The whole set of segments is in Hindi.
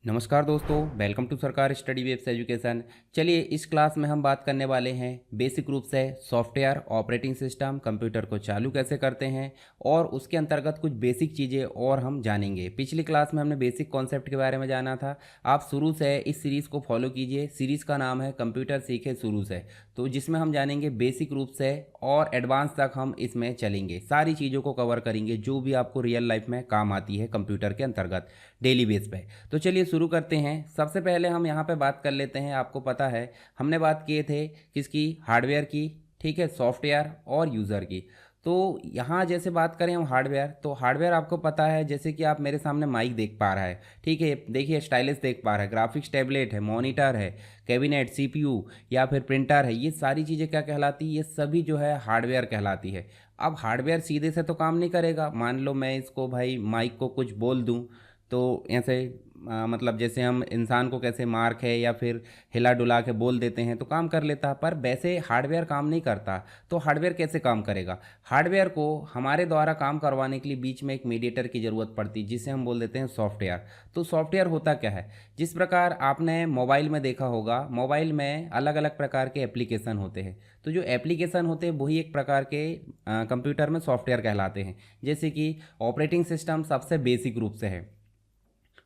नमस्कार दोस्तों, वेलकम टू सरकार स्टडी वेब्स एजुकेशन। चलिए इस क्लास में हम बात करने वाले हैं बेसिक रूप से सॉफ्टवेयर ऑपरेटिंग सिस्टम कंप्यूटर को चालू कैसे करते हैं और उसके अंतर्गत कुछ बेसिक चीज़ें और हम जानेंगे। पिछली क्लास में हमने बेसिक कॉन्सेप्ट के बारे में जाना था। आप शुरू से इस सीरीज़ को फॉलो कीजिए। सीरीज़ का नाम है कंप्यूटर सीखे शुरू से, तो जिसमें हम जानेंगे बेसिक रूप से और एडवांस तक हम इसमें चलेंगे। सारी चीज़ों को कवर करेंगे जो भी आपको रियल लाइफ में काम आती है कंप्यूटर के अंतर्गत डेली बेस पे। तो चलिए शुरू करते हैं। सबसे पहले हम यहाँ पे बात कर लेते हैं। आपको पता है हमने बात किए थे किसकी, हार्डवेयर की, ठीक है, सॉफ्टवेयर और यूज़र की। तो यहाँ जैसे बात करें हम हार्डवेयर, तो हार्डवेयर आपको पता है जैसे कि आप मेरे सामने माइक देख पा रहा है, ठीक है, देखिए स्टाइलिस देख पा रहा है, ग्राफिक्स टैबलेट है, मॉनिटर है, कैबिनेट, सीपीयू या फिर प्रिंटर है। ये सारी चीज़ें क्या कहलाती है? ये सभी जो है हार्डवेयर कहलाती है। अब हार्डवेयर सीधे से तो काम नहीं करेगा। मान लो मैं इसको भाई माइक को कुछ बोल दूँ तो ऐसे मतलब जैसे हम इंसान को कैसे मार्क है या फिर हिला डुला के बोल देते हैं तो काम कर लेता, पर वैसे हार्डवेयर काम नहीं करता। तो हार्डवेयर कैसे काम करेगा? हार्डवेयर को हमारे द्वारा काम करवाने के लिए बीच में एक मीडिएटर की ज़रूरत पड़ती है जिसे हम बोल देते हैं सॉफ्टवेयर। तो सॉफ्टवेयर होता क्या है? जिस प्रकार आपने मोबाइल में देखा होगा, मोबाइल में अलग अलग प्रकार के एप्लीकेशन होते हैं। तो जो एप्लीकेशन होते हैं वही एक प्रकार के कंप्यूटर में सॉफ्टवेयर कहलाते हैं। जैसे कि ऑपरेटिंग सिस्टम सबसे बेसिक रूप से है।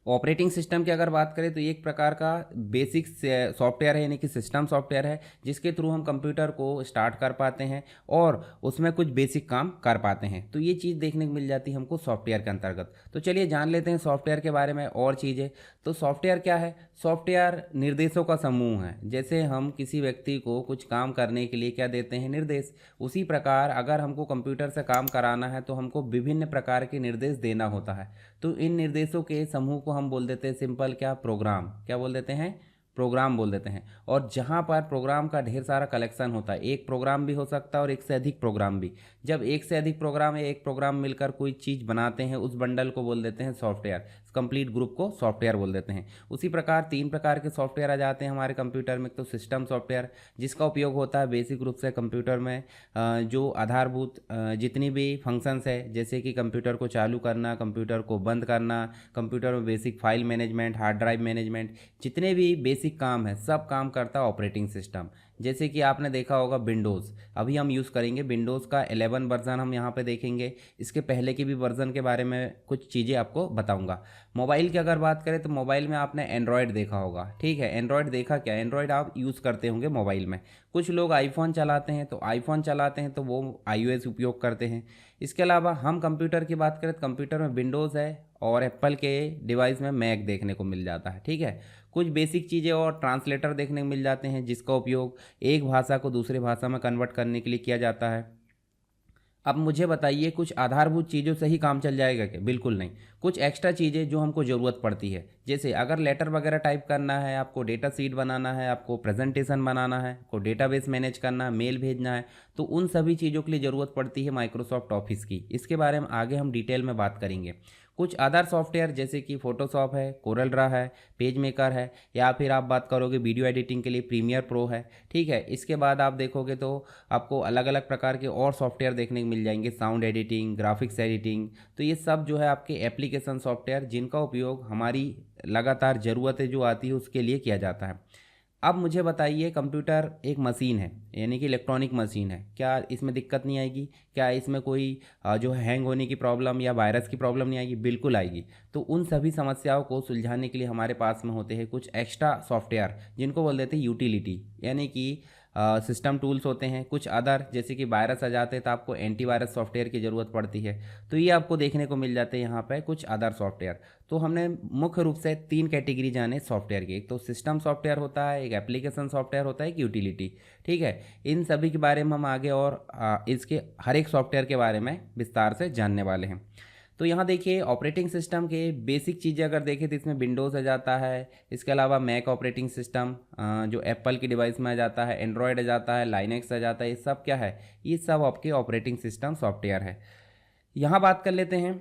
ऑपरेटिंग सिस्टम की अगर बात करें तो ये एक प्रकार का बेसिक सॉफ्टवेयर है, यानी कि सिस्टम सॉफ्टवेयर है जिसके थ्रू हम कंप्यूटर को स्टार्ट कर पाते हैं और उसमें कुछ बेसिक काम कर पाते हैं। तो ये चीज़ देखने को मिल जाती है हमको सॉफ्टवेयर के अंतर्गत। तो चलिए जान लेते हैं सॉफ्टवेयर के बारे में और चीज़ें। तो सॉफ्टवेयर क्या है? सॉफ्टवेयर निर्देशों का समूह है। जैसे हम किसी व्यक्ति को कुछ काम करने के लिए क्या देते हैं? निर्देश। उसी प्रकार अगर हमको कंप्यूटर से काम कराना है तो हमको विभिन्न प्रकार के निर्देश देना होता है। तो इन निर्देशों के समूह को हम बोल देते हैं सिंपल क्या, प्रोग्राम। क्या बोल देते हैं? प्रोग्राम बोल देते हैं। और जहाँ पर प्रोग्राम का ढेर सारा कलेक्शन होता है, एक प्रोग्राम भी हो सकता है और एक से अधिक प्रोग्राम भी। जब एक से अधिक प्रोग्राम या एक प्रोग्राम मिलकर कोई चीज़ बनाते हैं उस बंडल को बोल देते हैं सॉफ्टवेयर। कंप्लीट ग्रुप को सॉफ्टवेयर बोल देते हैं। उसी प्रकार तीन प्रकार के सॉफ्टवेयर आ जाते हैं हमारे कंप्यूटर में। तो सिस्टम सॉफ्टवेयर जिसका उपयोग होता है बेसिक रूप से कंप्यूटर में जो आधारभूत जितनी भी फंक्शंस है, जैसे कि कंप्यूटर को चालू करना, कंप्यूटर को बंद करना, कंप्यूटर में basic file management, hard drive management, जितने भी बेसिक काम है सब काम करता है ऑपरेटिंग सिस्टम। जैसे कि आपने देखा होगा विंडोज़, अभी हम यूज़ करेंगे विंडोज़ का 11 वर्जन हम यहाँ पे देखेंगे। इसके पहले के भी वर्जन के बारे में कुछ चीज़ें आपको बताऊँगा। मोबाइल की अगर बात करें तो मोबाइल में आपने एंड्रॉयड देखा होगा, ठीक है। एंड्रॉयड देखा क्या? एंड्रॉयड आप यूज़ करते होंगे मोबाइल में। कुछ लोग आईफोन चलाते हैं, तो आईफोन चलाते हैं तो वो आईओएस उपयोग करते हैं। इसके अलावा हम कंप्यूटर की बात करें तो कंप्यूटर में विंडोज़ है और एप्पल के डिवाइस में मैक देखने को मिल जाता है, ठीक है। कुछ बेसिक चीज़ें और ट्रांसलेटर देखने को मिल जाते हैं जिसका उपयोग एक भाषा को दूसरे भाषा में कन्वर्ट करने के लिए किया जाता है। अब मुझे बताइए कुछ आधारभूत चीज़ों से ही काम चल जाएगा क्या? बिल्कुल नहीं। कुछ एक्स्ट्रा चीज़ें जो हमको ज़रूरत पड़ती है, जैसे अगर लेटर वगैरह टाइप करना है, आपको डेटा सीट बनाना है, आपको प्रेजेंटेशन बनाना है, आपको डेटाबेस मैनेज करना है, मेल भेजना है, तो उन सभी चीज़ों के लिए ज़रूरत पड़ती है माइक्रोसॉफ्ट ऑफिस की। इसके बारे में आगे हम डिटेल में बात करेंगे। कुछ अदर सॉफ्टवेयर जैसे कि फोटोशॉप है, कोरल ड्रा है, पेज मेकर है, या फिर आप बात करोगे वीडियो एडिटिंग के लिए प्रीमियर प्रो है, ठीक है। इसके बाद आप देखोगे तो आपको अलग अलग प्रकार के और सॉफ्टवेयर देखने को मिल जाएंगे, साउंड एडिटिंग, ग्राफिक्स एडिटिंग। तो ये सब जो है आपके एप्लीकेशन सॉफ्टवेयर जिनका उपयोग हमारी लगातार ज़रूरतें जो आती है उसके लिए किया जाता है। अब मुझे बताइए कंप्यूटर एक मशीन है, यानी कि इलेक्ट्रॉनिक मशीन है, क्या इसमें दिक्कत नहीं आएगी? क्या इसमें कोई जो हैंग होने की प्रॉब्लम या वायरस की प्रॉब्लम नहीं आएगी? बिल्कुल आएगी। तो उन सभी समस्याओं को सुलझाने के लिए हमारे पास में होते हैं कुछ एक्स्ट्रा सॉफ्टवेयर जिनको बोल देते हैं यूटिलिटी, यानी कि सिस्टम टूल्स होते हैं। कुछ अदर जैसे कि वायरस आ जाते हैं तो आपको एंटीवायरस सॉफ्टवेयर की ज़रूरत पड़ती है। तो ये आपको देखने को मिल जाते हैं यहाँ पे कुछ अदर सॉफ्टवेयर। तो हमने मुख्य रूप से तीन कैटेगरी जाने सॉफ्टवेयर की। एक तो सिस्टम सॉफ्टवेयर होता है, एक एप्लीकेशन सॉफ्टवेयर होता है, एक यूटिलिटी, ठीक है। इन सभी के बारे में हम आगे और इसके हर एक सॉफ्टवेयर के बारे में विस्तार से जानने वाले हैं। तो यहाँ देखिए ऑपरेटिंग सिस्टम के बेसिक चीज़ें अगर देखें तो इसमें विंडोज़ आ जाता है। इसके अलावा मैक ऑपरेटिंग सिस्टम जो एप्पल की डिवाइस में आ जाता है, एंड्रॉयड आ जाता है, लाइनेक्स आ जाता है। ये सब क्या है? ये सब आपके ऑपरेटिंग सिस्टम सॉफ्टवेयर है। यहाँ बात कर लेते हैं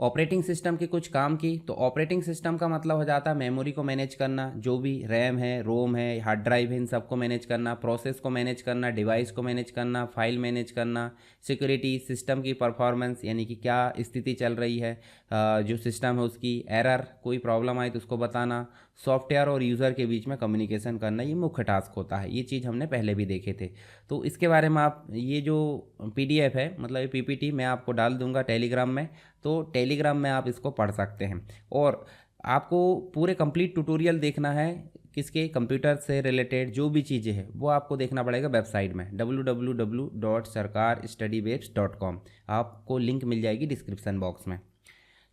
ऑपरेटिंग सिस्टम के कुछ काम की, तो ऑपरेटिंग सिस्टम का मतलब हो जाता है मेमोरी को मैनेज करना, जो भी रैम है, रोम है, हार्ड ड्राइव है, इन सबको मैनेज करना, प्रोसेस को मैनेज करना, डिवाइस को मैनेज करना, फाइल मैनेज करना, सिक्योरिटी, सिस्टम की परफॉर्मेंस यानी कि क्या स्थिति चल रही है, जो सिस्टम है उसकी, एरर, कोई प्रॉब्लम आए तो उसको बताना, सॉफ्टवेयर और यूज़र के बीच में कम्युनिकेशन करना, ये मुख्य टास्क होता है। ये चीज़ हमने पहले भी देखे थे। तो इसके बारे में आप ये जो पीडीएफ है, मतलब ये पीपीटी मैं आपको डाल दूंगा टेलीग्राम में, तो टेलीग्राम में आप इसको पढ़ सकते हैं। और आपको पूरे कंप्लीट ट्यूटोरियल देखना है किसके, कंप्यूटर से रिलेटेड जो भी चीज़ें हैं वो आपको देखना पड़ेगा वेबसाइट में www.sarkarstudywebs.com। आपको लिंक मिल जाएगी डिस्क्रिप्शन बॉक्स में।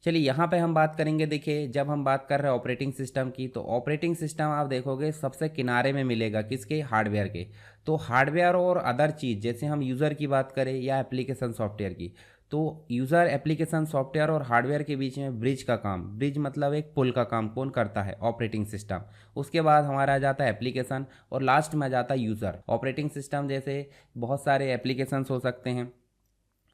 चलिए यहाँ पे हम बात करेंगे। देखिए जब हम बात कर रहे हैं ऑपरेटिंग सिस्टम की, तो ऑपरेटिंग सिस्टम आप देखोगे सबसे किनारे में मिलेगा किसके, हार्डवेयर के। तो हार्डवेयर और अदर चीज़, जैसे हम यूज़र की बात करें या एप्लीकेशन सॉफ्टवेयर की, तो यूज़र, एप्लीकेशन सॉफ्टवेयर और हार्डवेयर के बीच में ब्रिज का काम, ब्रिज मतलब एक पुल का काम कौन करता है, ऑपरेटिंग सिस्टम। उसके बाद हमारा आ जाता है एप्लीकेशन और लास्ट में आ जाता है यूज़र। ऑपरेटिंग सिस्टम जैसे बहुत सारे एप्लीकेशंस हो सकते हैं,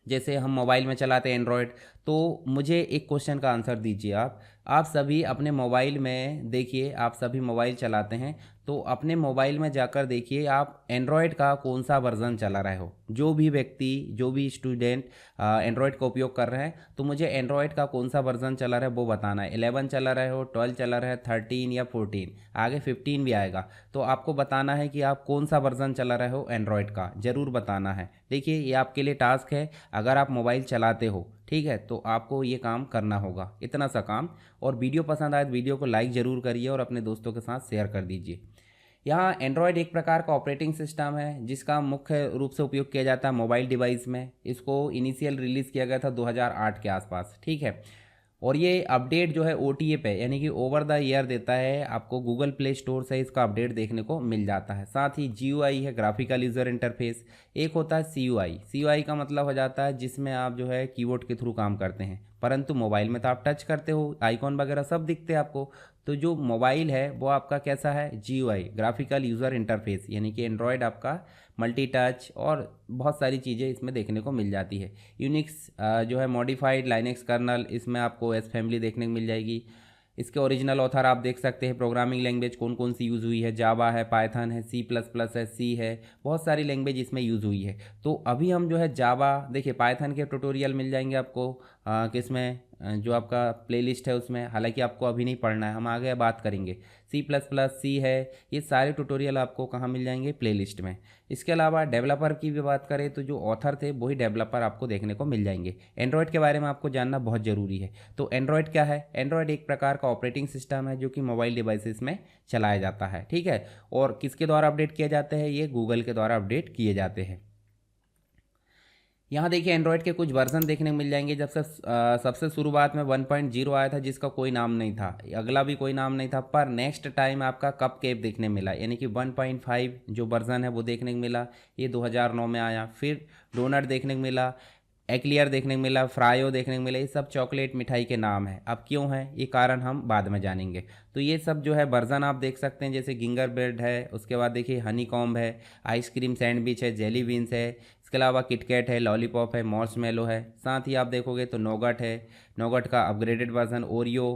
जैसे हम मोबाइल में चलाते हैं एंड्रॉयड। तो मुझे एक क्वेश्चन का आंसर दीजिए आप सभी अपने मोबाइल में देखिए, आप सभी मोबाइल चलाते हैं, तो अपने मोबाइल में जाकर देखिए आप एंड्रॉयड का कौन सा वर्जन चला रहे हो। जो भी व्यक्ति, जो भी स्टूडेंट एंड्रॉयड का उपयोग कर रहे हैं, तो मुझे एंड्रॉयड का कौन सा वर्जन चला रहा है वो बताना है। 11 चला रहे हो, 12 चला रहा है, 13 या 14, आगे 15 भी आएगा। तो आपको बताना है कि आप कौन सा वर्जन चला रहे हो एंड्रॉयड का, ज़रूर बताना है। देखिए ये आपके लिए टास्क है, अगर आप मोबाइल चलाते हो, ठीक है, तो आपको ये काम करना होगा, इतना सा काम। और वीडियो पसंद आए तो वीडियो को लाइक ज़रूर करिए और अपने दोस्तों के साथ शेयर कर दीजिए। यहाँ एंड्रॉयड एक प्रकार का ऑपरेटिंग सिस्टम है जिसका मुख्य रूप से उपयोग किया जाता है मोबाइल डिवाइस में। इसको इनिशियल रिलीज़ किया गया था 2008 के आसपास, ठीक है। और ये अपडेट जो है ओटीए पे यानी कि ओवर द ईयर देता है आपको, गूगल प्ले स्टोर से इसका अपडेट देखने को मिल जाता है। साथ ही जीयूआई है, ग्राफिकल यूज़र इंटरफेस। एक होता है सीयूआई। सीयूआई का मतलब हो जाता है जिसमें आप जो है कीबोर्ड के थ्रू काम करते हैं, परंतु मोबाइल में तो आप टच करते हो, आइकॉन वगैरह सब दिखते हैं आपको। तो जो मोबाइल है वो आपका कैसा है, जीयूआई, ग्राफिकल यूज़र इंटरफेस, यानी कि एंड्रॉयड आपका मल्टी टच और बहुत सारी चीज़ें इसमें देखने को मिल जाती है। यूनिक्स जो है मॉडिफाइड लाइनेक्स कर्नल, इसमें आपको एस फैमिली देखने को मिल जाएगी। इसके ओरिजिनल ऑथर आप देख सकते हैं। प्रोग्रामिंग लैंग्वेज कौन कौन सी यूज़ हुई है, जावा है, पाइथन है, सी प्लस प्लस है, सी है, बहुत सारी लैंग्वेज इसमें यूज़ हुई है। तो अभी हम जो है जावा, देखिए पाइथन के ट्यूटोरियल मिल जाएंगे आपको किसमें, जो आपका प्लेलिस्ट है उसमें। हालांकि आपको अभी नहीं पढ़ना है, हम आगे बात करेंगे। सी प्लस प्लस, सी है, ये सारे ट्यूटोरियल आपको कहाँ मिल जाएंगे, प्लेलिस्ट में। इसके अलावा डेवलपर की भी बात करें तो जो ऑथर थे वही डेवलपर आपको देखने को मिल जाएंगे। एंड्रॉयड के बारे में आपको जानना बहुत ज़रूरी है। तो एंड्रॉयड क्या है, एंड्रॉयड एक प्रकार का ऑपरेटिंग सिस्टम है जो कि मोबाइल डिवाइसेस में चलाया जाता है, ठीक है। और किसके द्वारा अपडेट किए जाते हैं, ये गूगल के द्वारा अपडेट किए जाते हैं। यहाँ देखिए एंड्रॉयड के कुछ वर्जन देखने को मिल जाएंगे। जब से सबसे शुरुआत में 1.0 आया था जिसका कोई नाम नहीं था, अगला भी कोई नाम नहीं था, पर नेक्स्ट टाइम आपका कप केप देखने मिला, यानी कि 1.5 जो वर्जन है वो देखने को मिला, ये 2009 में आया। फिर डोनट देखने को मिला, एक्लियर देखने को मिला, फ्रायो देखने को मिला। ये सब चॉकलेट मिठाई के नाम है। अब क्यों है ये कारण हम बाद में जानेंगे। तो ये सब जो है वर्जन आप देख सकते हैं, जैसे गिंगर ब्रेड है, उसके बाद देखिए हनी कॉम्ब है, आइसक्रीम सैंडविच है, जेली बीन्स है, इसके अलावा किटकैट है, लॉलीपॉप है, मॉर्शमेलो है। साथ ही आप देखोगे तो नोगट है, नोगट का अपग्रेडेड वर्जन, ओरियो,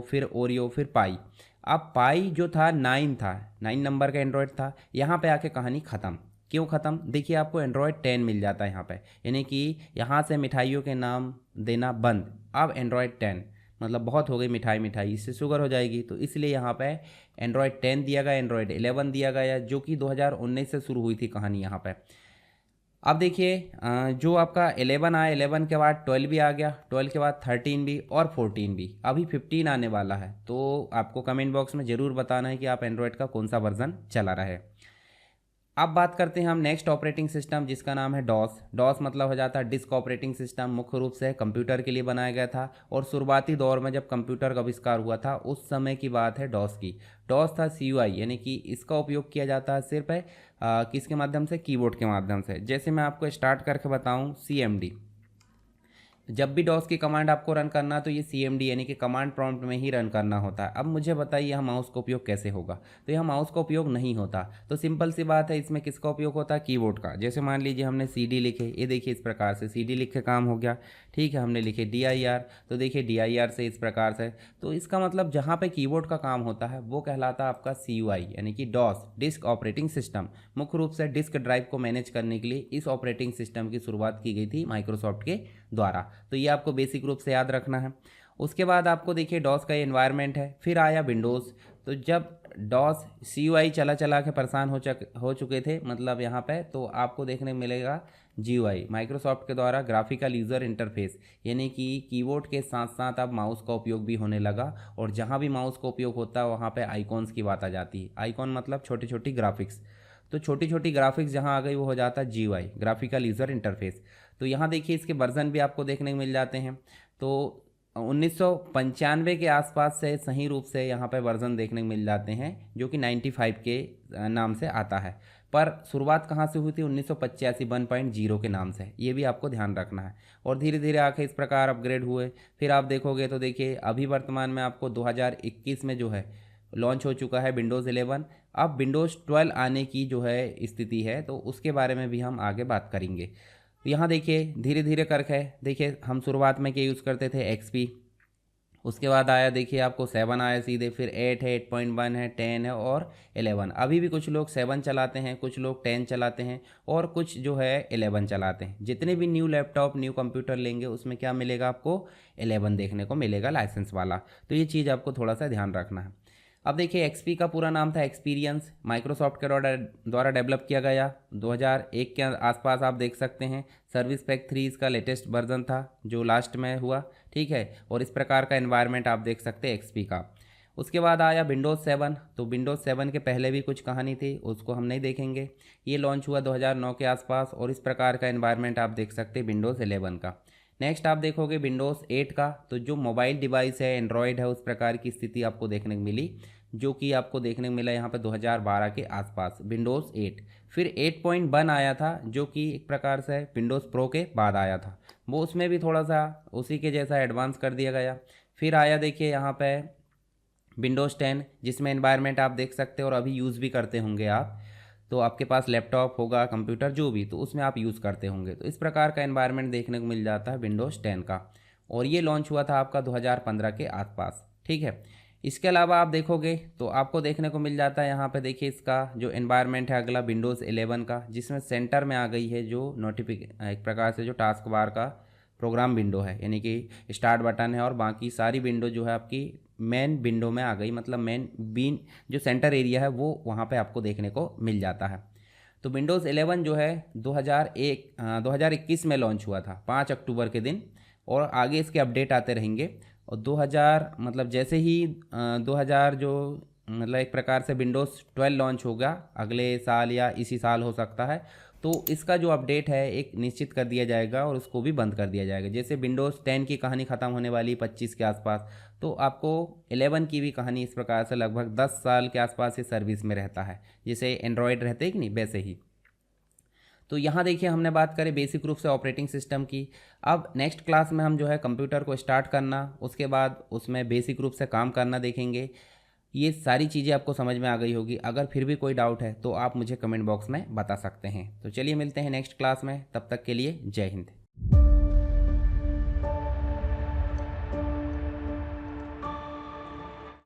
फिर पाई। अब पाई जो था 9 था, 9 नंबर का एंड्रॉयड था। यहाँ पे आके कहानी ख़त्म। क्यों ख़त्म, देखिए आपको एंड्रॉयड 10 मिल जाता है यहाँ पे, यानी कि यहाँ से मिठाइयों के नाम देना बंद। अब एंड्रॉयड 10 मतलब बहुत हो गई मिठाई मिठाई, इससे शुगर हो जाएगी, तो इसलिए यहाँ पे एंड्रॉयड 10 दिया गया, एंड्रॉयड 11 दिया गया, जो कि 2019 से शुरू हुई थी कहानी यहाँ पे। अब देखिए जो आपका 11 आया, 11 के बाद 12 भी आ गया, 12 के बाद 13 भी और 14 भी, अभी 15 आने वाला है। तो आपको कमेंट बॉक्स में ज़रूर बताना है कि आप एंड्रॉयड का कौन सा वर्जन चला रहे हैं। अब बात करते हैं हम नेक्स्ट ऑपरेटिंग सिस्टम जिसका नाम है डॉस। डॉस मतलब हो जाता है डिस्क ऑपरेटिंग सिस्टम, मुख्य रूप से कंप्यूटर के लिए बनाया गया था। और शुरुआती दौर में जब कंप्यूटर का आविष्कार हुआ था उस समय की बात है डॉस की। डॉस था सीयूआई, यानी कि इसका उपयोग किया जाता है सिर्फ किसके माध्यम से, कीबोर्ड के माध्यम से। जैसे मैं आपको स्टार्ट करके बताऊँ, सीएमडी, जब भी डॉस की कमांड आपको रन करना तो ये CMD यानी कि कमांड प्रॉम्प्ट में ही रन करना होता है। अब मुझे बताइए यह माउस का उपयोग कैसे होगा। तो यह माउस का उपयोग नहीं होता। तो सिंपल सी बात है, इसमें किसका उपयोग होता है, कीबोर्ड का। जैसे मान लीजिए हमने CD लिखे, ये देखिए इस प्रकार से CD लिख के काम हो गया। ठीक है, हमने लिखे DIR, तो देखिए DIR से इस प्रकार से। तो इसका मतलब जहाँ पे कीबोर्ड का काम होता है वो कहलाता है आपका CUI यानी कि डॉस, डिस्क ऑपरेटिंग सिस्टम। मुख्य रूप से डिस्क ड्राइव को मैनेज करने के लिए इस ऑपरेटिंग सिस्टम की शुरुआत की गई थी माइक्रोसॉफ्ट के द्वारा। तो ये आपको बेसिक रूप से याद रखना है। उसके बाद आपको देखिए डॉस का एनवायरनमेंट है, फिर आया विंडोज़। तो जब डॉस CUI चला चला के परेशान हो चुके थे मतलब यहाँ पे, तो आपको देखने को मिलेगा GUI, माइक्रोसॉफ्ट के द्वारा ग्राफिकल यूज़र इंटरफेस, यानी कि कीबोर्ड के साथ साथ अब माउस का उपयोग भी होने लगा। और जहाँ भी माउस का उपयोग होता है वहाँ पे आइकॉन्स की बात आ जाती है। आइकॉन मतलब छोटी छोटी ग्राफिक्स। तो छोटी छोटी ग्राफिक्स जहाँ आ गई वो हो जाता है GUI, ग्राफिकल यूज़र इंटरफेस। तो यहाँ देखिए इसके वर्जन भी आपको देखने को मिल जाते हैं। तो 1995 के आसपास से सही रूप से यहाँ पे वर्जन देखने को मिल जाते हैं, जो कि 95 के नाम से आता है। पर शुरुआत कहाँ से हुई थी, 1985 1.0 के नाम से, ये भी आपको ध्यान रखना है। और धीरे धीरे आके इस प्रकार अपग्रेड हुए। फिर आप देखोगे तो देखिए अभी वर्तमान में आपको 2021 में जो है लॉन्च हो चुका है विंडोज़ 11। अब विंडोज़ 12 आने की जो है स्थिति है, तो उसके बारे में भी हम आगे बात करेंगे। यहाँ देखिए धीरे धीरे करके देखिए हम शुरुआत में क्या यूज़ करते थे, XP। उसके बाद आया देखिए आपको 7 आया सीधे, फिर 8 है, 8.1 है, 10 है और 11। अभी भी कुछ लोग 7 चलाते हैं, कुछ लोग 10 चलाते हैं और कुछ जो है 11 चलाते हैं। जितने भी न्यू लैपटॉप न्यू कंप्यूटर लेंगे उसमें क्या मिलेगा आपको, 11 देखने को मिलेगा लाइसेंस वाला। तो ये चीज़ आपको थोड़ा सा ध्यान रखना है। अब देखिए XP का पूरा नाम था एक्सपीरियंस, माइक्रोसॉफ्ट के द्वारा डेवलप किया गया 2001 के आसपास। आप देख सकते हैं सर्विस पैक 3 इसका लेटेस्ट वर्जन था जो लास्ट में हुआ। ठीक है, और इस प्रकार का एनवायरनमेंट आप देख सकते हैं XP का। उसके बाद आया विंडोज़ 7। तो विंडोज़ 7 के पहले भी कुछ कहानी थी, उसको हम नहीं देखेंगे। ये लॉन्च हुआ 2009 के आसपास और इस प्रकार का एनवायरनमेंट आप देख सकते हैं विंडोज़ 11 का। नेक्स्ट आप देखोगे विंडोज़ 8 का। तो जो मोबाइल डिवाइस है, एंड्रॉयड है, उस प्रकार की स्थिति आपको देखने को मिली, जो कि आपको देखने को मिला यहाँ पे 2012 के आसपास विंडोज़ 8। फिर 8.1 आया था जो कि एक प्रकार से विंडोज़ प्रो के बाद आया था, वो उसमें भी थोड़ा सा उसी के जैसा एडवांस कर दिया गया। फिर आया देखिए यहाँ पे विंडोज़ 10, जिसमें एनवायरनमेंट आप देख सकते हो और अभी यूज़ भी करते होंगे आप। तो आपके पास लैपटॉप होगा, कंप्यूटर जो भी, तो उसमें आप यूज़ करते होंगे। तो इस प्रकार का एनवायरनमेंट देखने को मिल जाता है विंडोज़ 10 का। और ये लॉन्च हुआ था आपका 2015 के आसपास। ठीक है, इसके अलावा आप देखोगे तो आपको देखने को मिल जाता है यहाँ पे देखिए इसका जो एनवायरनमेंट है अगला विंडोज़ 11 का, जिसमें सेंटर में आ गई है जो एक प्रकार से जो टास्क बार का प्रोग्राम विंडो है, यानी कि स्टार्ट बटन है और बाकी सारी विंडो जो है आपकी मेन विंडो में आ गई। मतलब मेन बीन जो सेंटर एरिया है वो वहाँ पे आपको देखने को मिल जाता है। तो विंडोज़ 11 जो है 2021 में लॉन्च हुआ था 5 अक्टूबर के दिन, और आगे इसके अपडेट आते रहेंगे। और 2000 मतलब जैसे ही 2000 जो मतलब एक प्रकार से विंडोज़ 12 लॉन्च होगा अगले साल या इसी साल हो सकता है, तो इसका जो अपडेट है एक निश्चित कर दिया जाएगा और उसको भी बंद कर दिया जाएगा। जैसे विंडोज़ 10 की कहानी ख़त्म होने वाली 25 के आसपास, तो आपको 11 की भी कहानी इस प्रकार से लगभग 10 साल के आसपास ये सर्विस में रहता है, जैसे एंड्रॉयड रहते हैं कि नहीं वैसे ही। तो यहाँ देखिए हमने बात करें बेसिक रूप से ऑपरेटिंग सिस्टम की। अब नेक्स्ट क्लास में हम जो है कंप्यूटर को स्टार्ट करना, उसके बाद उसमें बेसिक रूप से काम करना देखेंगे। ये सारी चीज़ें आपको समझ में आ गई होगी। अगर फिर भी कोई डाउट है तो आप मुझे कमेंट बॉक्स में बता सकते हैं। तो चलिए मिलते हैं नेक्स्ट क्लास में, तब तक के लिए जय हिंद।